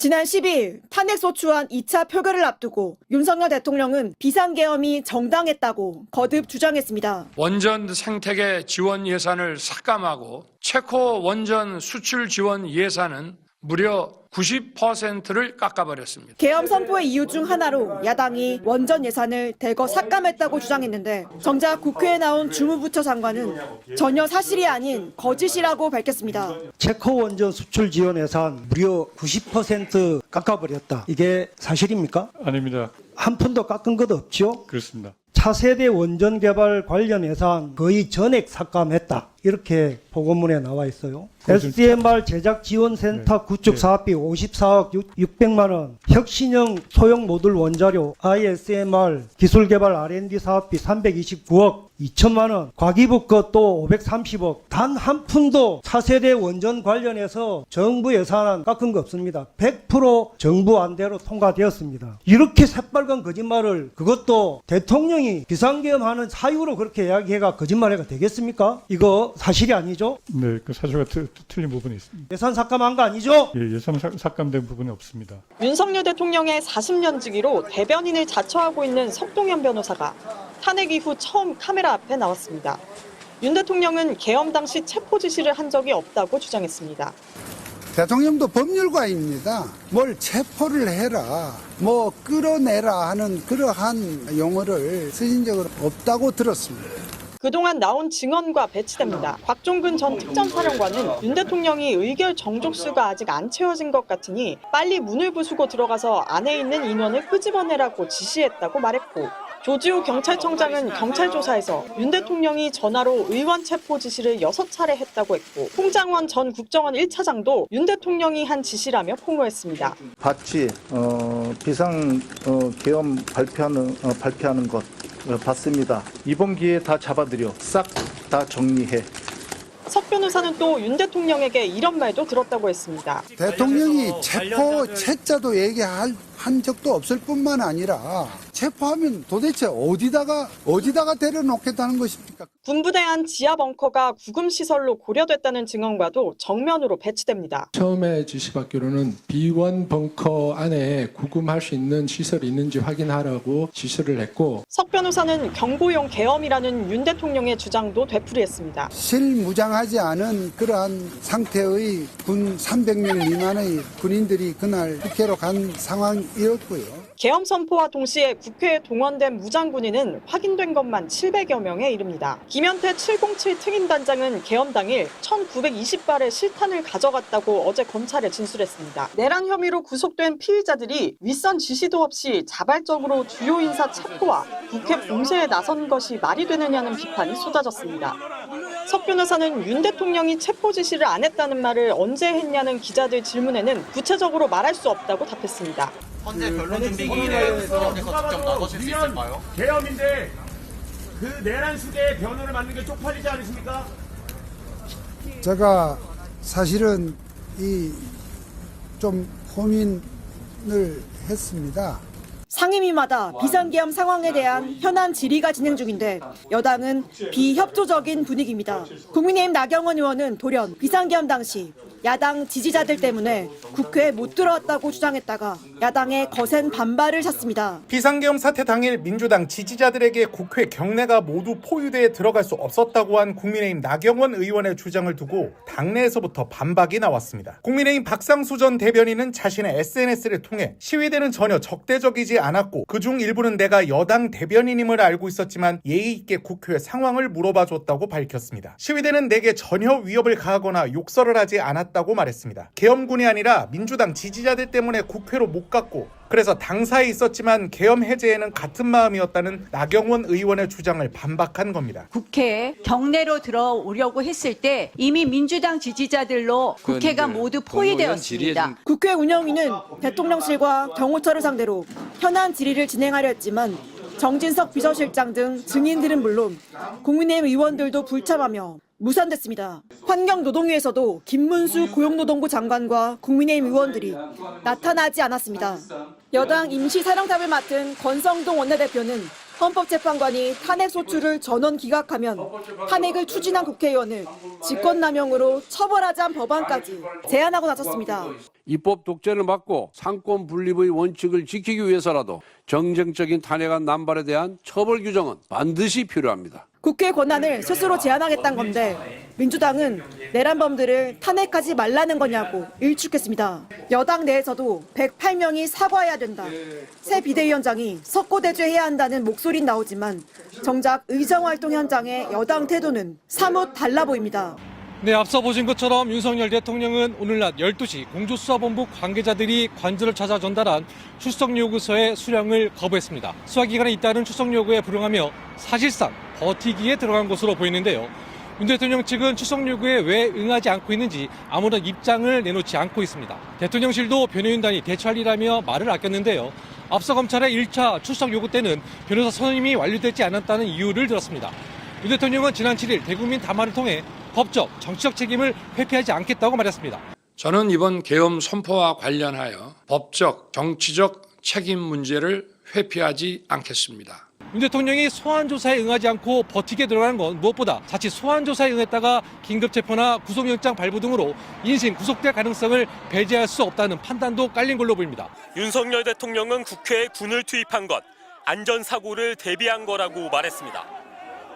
지난 12일 탄핵소추안 2차 표결을 앞두고 윤석열 대통령은 비상계엄이 정당했다고 거듭 주장했습니다. 원전 생태계 지원 예산을 삭감하고 체코 원전 수출 지원 예산은 무려 90%를 깎아버렸습니다. 계엄 선포의 이유 중 하나로 야당이 원전 예산을 대거 삭감했다고 주장했는데 정작 국회에 나온 주무부처 장관은 전혀 사실이 아닌 거짓이라고 밝혔습니다. 체코 원전 수출 지원 예산 무려 90% 깎아버렸다. 이게 사실입니까? 아닙니다. 한 푼도 깎은 것 없죠? 그렇습니다. 차세대 원전 개발 관련 예산 거의 전액 삭감했다. 이렇게 보고문에 나와 있어요. SMR 제작 지원센터 구축 사업비 54억 600만 원, 혁신형 소형 모듈 원자료 ISMR 기술 개발 R&D 사업비 329억 2천만 원, 과기부 것도 530억, 단 한 푼도 차세대 원전 관련해서 정부 예산안 깎은 거 없습니다. 100% 정부 안대로 통과되었습니다. 이렇게 새빨간 거짓말을, 그것도 대통령이 비상계엄하는 사유로 그렇게 이야기해가 거짓말해가 되겠습니까? 이거 사실이 아니죠? 네, 그 사실과 틀린 부분이 있습니다. 예산 삭감한 거 아니죠? 예, 예산 삭감된 부분이 없습니다. 윤석열 대통령의 40년 지기로 대변인을 자처하고 있는 석동현 변호사가 탄핵 이후 처음 카메라 앞에 나왔습니다. 윤 대통령은 계엄 당시 체포 지시를 한 적이 없다고 주장했습니다. 대통령도 법률가입니다. 뭘 체포를 해라, 뭐 끌어내라 하는 그러한 용어를 쓰신 적은 없다고 들었습니다. 그동안 나온 증언과 배치됩니다. 곽종근 전 특전사령관은 윤 대통령이 의결 정족수가 아직 안 채워진 것 같으니 빨리 문을 부수고 들어가서 안에 있는 인원을 끄집어내라고 지시했다고 말했고, 조지호 경찰청장은 경찰 조사에서 윤 대통령이 전화로 의원 체포 지시를 6차례 했다고 했고, 홍장원 전 국정원 1차장도 윤 대통령이 한 지시라며 폭로했습니다. 봤지, 비상 계엄 발표하는 것 봤습니다. 이번 기회에 다 잡아들여 싹 다 정리해. 석 변호사는 또 윤 대통령에게 이런 말도 들었다고 했습니다. 대통령이 체포 채자도 얘기한 적도 없을 뿐만 아니라 체포하면 도대체 어디다가 데려놓겠다는 것입니까? 군부대 안 지하 벙커가 구금시설로 고려됐다는 증언과도 정면으로 배치됩니다. 처음에 지시받기로는 B1 벙커 안에 구금할 수 있는 시설이 있는지 확인하라고 지시를 했고, 석 변호사는 경고용 계엄이라는 윤 대통령의 주장도 되풀이했습니다. 실무장하지 않은 그러한 상태의 군 300명 미만의 군인들이 그날 국회로 간 상황이었고요. 계엄 선포와 동시에 국회에 동원된 무장군인은 확인된 것만 700여 명에 이릅니다. 김현태 707 특임단장은 계엄 당일 1920발의 실탄을 가져갔다고 어제 검찰에 진술했습니다. 내란 혐의로 구속된 피의자들이 윗선 지시도 없이 자발적으로 주요 인사 체포와 국회 봉쇄에 나선 것이 말이 되느냐는 비판이 쏟아졌습니다. 석 변호사는 윤 대통령이 체포 지시를 안 했다는 말을 언제 했냐는 기자들 질문에는 구체적으로 말할 수 없다고 답했습니다. 현재 변론 준비 기일에 국회에서 직접 나서실 수 있을까요? 계엄인데 그 내란 수계의 변호를 맡는 게 쪽팔리지 않으십니까? 제가 사실은 좀 고민을 했습니다. 상임위마다 비상계엄 상황에 대한 현안 질의가 진행 중인데 여당은 비협조적인 분위기입니다. 국민의힘 나경원 의원은 돌연 비상계엄 당시 야당 지지자들 때문에 국회에 못 들어왔다고 주장했다가 야당의 거센 반발을 샀습니다. 비상계엄 사태 당일 민주당 지지자들에게 국회 경내가 모두 포위대에 들어갈 수 없었다고 한 국민의힘 나경원 의원의 주장을 두고 당내에서부터 반박이 나왔습니다. 국민의힘 박상수 전 대변인은 자신의 SNS를 통해 시위대는 전혀 적대적이지 않았고 그중 일부는 내가 여당 대변인임을 알고 있었지만 예의 있게 국회에 상황을 물어봐줬다고 밝혔습니다. 시위대는 내게 전혀 위협을 가하거나 욕설을 하지 않았다고 말했습니다. 계엄군이 아니라 민주당 지지자들 때문에 국회로 못 갔고 그래서 당사에 있었지만 계엄 해제에는 같은 마음이었다는 나경원 의원의 주장을 반박한 겁니다. 국회에 경내로 들어오려고 했을 때 이미 민주당 지지자들로 국회가 모두 포위되었습니다. 국회 운영위는 대통령실과 경호처를 상대로 현안 질의를 진행하려 했지만 정진석 비서실장 등 증인들은 물론 국민의힘 의원들도 불참하며 무산됐습니다. 환경노동위에서도 김문수 고용노동부 장관과 국민의힘 의원들이 나타나지 않았습니다. 여당 임시사령탑을 맡은 권성동 원내대표는 헌법재판관이 탄핵 소추를 전원 기각하면 탄핵을 추진한 국회의원을 직권남용으로 처벌하자는 법안까지 제안하고 나섰습니다. 입법 독재를 막고 상권 분립의 원칙을 지키기 위해서라도 정쟁적인 탄핵안 남발에 대한 처벌 규정은 반드시 필요합니다. 국회 권한을 스스로 제한하겠다는 건데 민주당은 내란범들을 탄핵하지 말라는 거냐고 일축했습니다. 여당 내에서도 108명이 사과해야 된다. 새 비대위원장이 석고대죄해야 한다는 목소리는 나오지만 정작 의정활동 현장의 여당 태도는 사뭇 달라 보입니다. 네, 앞서 보신 것처럼 윤석열 대통령은 오늘 낮 12시 공조수사본부 관계자들이 관저를 찾아 전달한 출석 요구서의 수령을 거부했습니다. 수사기간에 잇따른 출석 요구에 불응하며 사실상 버티기에 들어간 것으로 보이는데요. 윤 대통령 측은 출석 요구에 왜 응하지 않고 있는지 아무런 입장을 내놓지 않고 있습니다. 대통령실도 변호인단이 대처하리라며 말을 아꼈는데요. 앞서 검찰의 1차 출석 요구 때는 변호사 선임이 완료되지 않았다는 이유를 들었습니다. 윤 대통령은 지난 7일 대국민 담화를 통해 법적, 정치적 책임을 회피하지 않겠다고 말했습니다. 저는 이번 계엄 선포와 관련하여 법적, 정치적 책임 문제를 회피하지 않겠습니다. 윤 대통령이 소환조사에 응하지 않고 버티게 들어가는 건 무엇보다 자칫 소환조사에 응했다가 긴급체포나 구속영장 발부 등으로 인신 구속될 가능성을 배제할 수 없다는 판단도 깔린 걸로 보입니다. 윤석열 대통령은 국회에 군을 투입한 것, 안전사고를 대비한 거라고 말했습니다.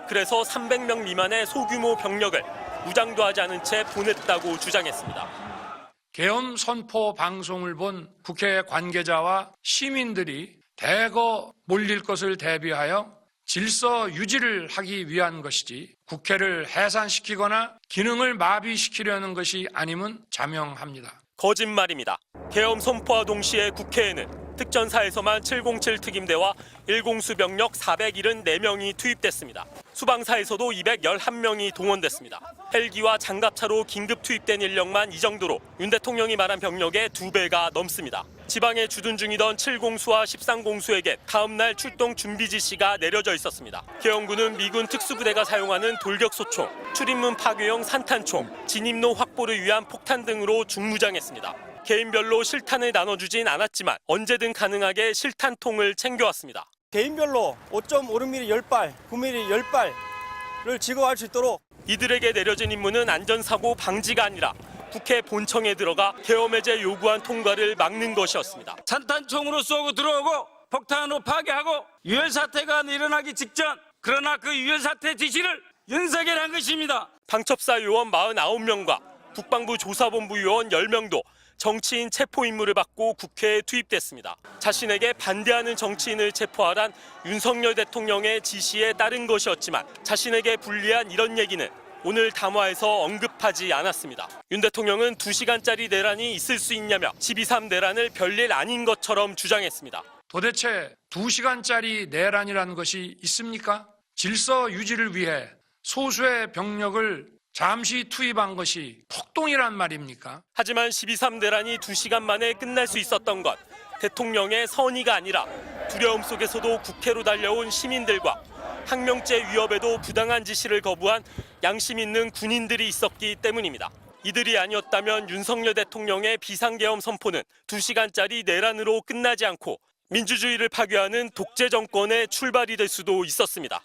그래서 300명 미만의 소규모 병력을 무장도 하지 않은 채 보냈다고 주장했습니다. 계엄 선포 방송을 본 국회 관계자와 시민들이 대거 몰릴 것을 대비하여 질서 유지를 하기 위한 것이지 국회를 해산시키거나 기능을 마비시키려는 것이 아님은 자명합니다. 거짓말입니다. 계엄 선포와 동시에 국회에는 특전사에서만 707 특임대와 1공수 병력 474명이 투입됐습니다. 수방사에서도 211명이 동원됐습니다. 헬기와 장갑차로 긴급 투입된 인력만 이 정도로 윤 대통령이 말한 병력의 2배가 넘습니다. 지방에 주둔 중이던 7공수와 13공수에게 다음 날 출동 준비 지시가 내려져 있었습니다. 계엄군은 미군 특수부대가 사용하는 돌격소총, 출입문 파괴용 산탄총, 진입로 확보를 위한 폭탄 등으로 중무장했습니다. 개인별로 실탄을 나눠주진 않았지만 언제든 가능하게 실탄통을 챙겨왔습니다. 개인별로 5.56mm 10발, 9mm 10발을 지급할 수 있도록 이들에게 내려진 임무는 안전사고 방지가 아니라 국회 본청에 들어가 계엄 해제 요구안 통과를 막는 것이었습니다. 산탄총으로 쏘고 들어오고 폭탄으로 파괴하고 유혈사태가 일어나기 직전, 그러나 그 유혈사태 지시를 윤석열이 한 것입니다. 방첩사 요원 49명과 국방부 조사본부 요원 10명도 정치인 체포 임무를 받고 국회에 투입됐습니다. 자신에게 반대하는 정치인을 체포하란 윤석열 대통령의 지시에 따른 것이었지만 자신에게 불리한 이런 얘기는 오늘 담화에서 언급하지 않았습니다. 윤 대통령은 2시간짜리 내란이 있을 수 있냐며 12.3 내란을 별일 아닌 것처럼 주장했습니다. 도대체 2시간짜리 내란이라는 것이 있습니까? 질서 유지를 위해 소수의 병력을 잠시 투입한 것이 폭동이란 말입니까? 하지만 12.3 내란이 2시간 만에 끝날 수 있었던 것, 대통령의 선의가 아니라 두려움 속에서도 국회로 달려온 시민들과 항명죄 위협에도 부당한 지시를 거부한 양심 있는 군인들이 있었기 때문입니다. 이들이 아니었다면 윤석열 대통령의 비상계엄 선포는 2시간짜리 내란으로 끝나지 않고 민주주의를 파괴하는 독재 정권의 출발이 될 수도 있었습니다.